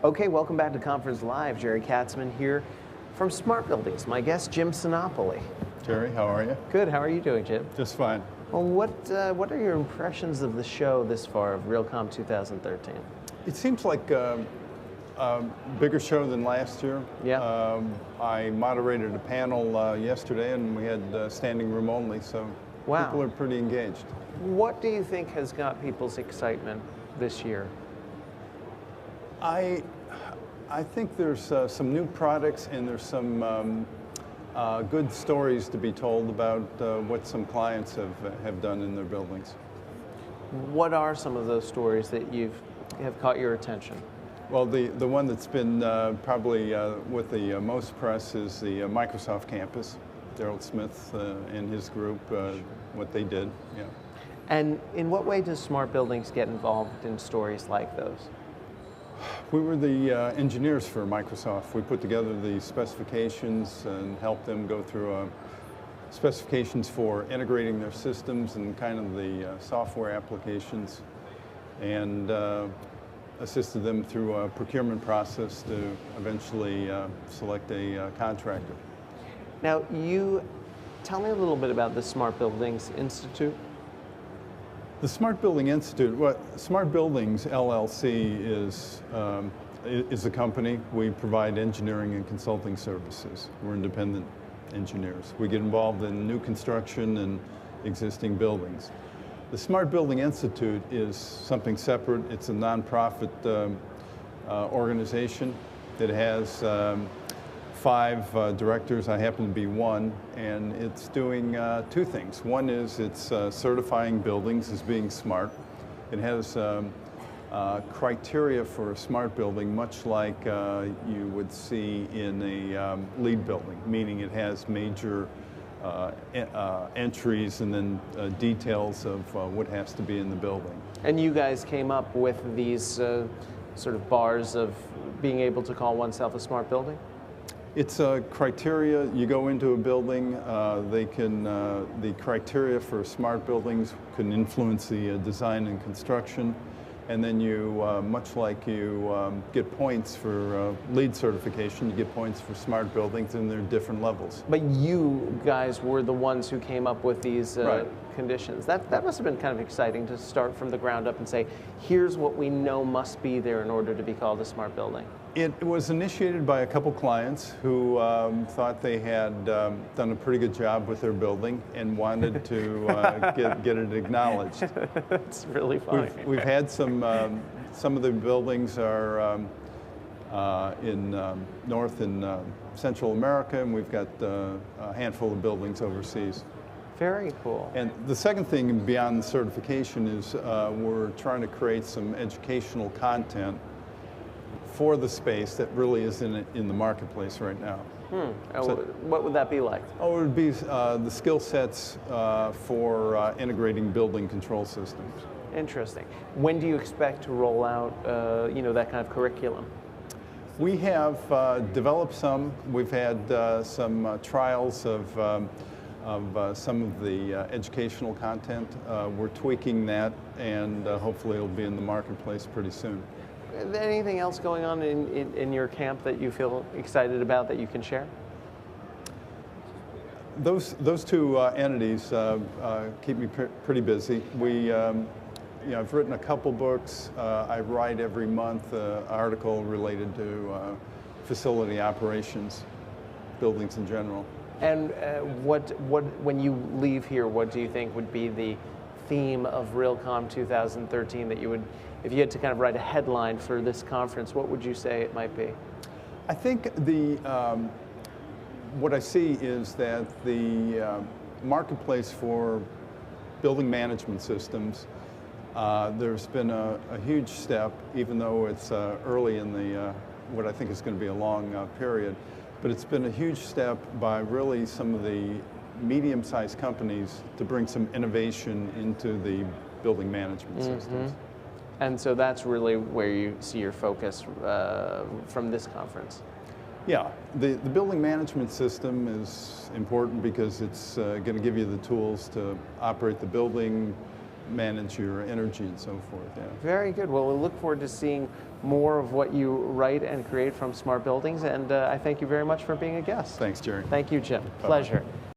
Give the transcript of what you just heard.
Okay, welcome back to Conference Live. Jerry Katzman here from Smart Buildings. My guest, Jim Sinopoli. Jerry, how are you? Good. How are you doing, Jim? Just fine. Well, what are your impressions of the show this far, of Realcomm 2013? It seems like a bigger show than last year. Yeah. I moderated a panel yesterday, and we had standing room only, so Wow. people are pretty engaged. What do you think has got people's excitement this year? I think there's some new products, and there's some good stories to be told about what some clients have done in their buildings. What are some of those stories that have caught your attention? Well, the one that's been probably with the most press is the Microsoft campus. Daryl Smith and his group, what they did. Yeah. And in what way does Smart Buildings get involved in stories like those? We were the engineers for Microsoft. We put together the specifications and helped them go through specifications for integrating their systems and kind of the software applications, and assisted them through a procurement process to eventually select a contractor. Now, tell me a little bit about the Smart Buildings Institute. The Smart Building Institute, Smart Buildings LLC is a company. We provide engineering and consulting services. We're independent engineers. We get involved in new construction and existing buildings. The Smart Building Institute is something separate. It's a nonprofit organization. It has 5 directors. I happen to be one, and it's doing 2 things. One is it's certifying buildings as being smart. It has criteria for a smart building, much like you would see in a LEED building, meaning it has major entries and then details of what has to be in the building. And you guys came up with these sort of bars of being able to call oneself a smart building? It's a criteria. You go into a building, the criteria for smart buildings can influence the design and construction, and then you, much like you get points for LEED certification, you get points for smart buildings, and they're different levels. But you guys were the ones who came up with these right. conditions. That must have been kind of exciting to start from the ground up and say, here's what we know must be there in order to be called a smart building. It was initiated by a couple clients who thought they had done a pretty good job with their building and wanted to get it acknowledged. That's really funny. We've had some of the buildings are in North and Central America, and we've got a handful of buildings overseas. Very cool. And the second thing beyond the certification is we're trying to create some educational content for the space that really is in the marketplace right now. So, what would that be like? Oh, it would be the skill sets for integrating building control systems. Interesting. When do you expect to roll out, that kind of curriculum? We have developed some. We've had some trials of some of the educational content. We're tweaking that, and hopefully it'll be in the marketplace pretty soon. Anything else going on in your camp that you feel excited about that you can share? Those 2 entities keep me pretty busy. I've written a couple books. I write every month an article related to facility operations, buildings in general. And when you leave here, what do you think would be the theme of Realcomm 2013 that you would, if you had to kind of write a headline for this conference, what would you say it might be? I think what I see is that the marketplace for building management systems, there's been a huge step, even though it's early in the what I think is going to be a long period, but it's been a huge step by really some of the medium-sized companies to bring some innovation into the building management systems. And so that's really where you see your focus from this conference. Yeah, the building management system is important because it's going to give you the tools to operate the building, manage your energy and so forth. Yeah. Very good. Well, we'll look forward to seeing more of what you write and create from smart buildings, and I thank you very much for being a guest. Thanks, Jerry. Thank you, Jim. Bye-bye. Pleasure.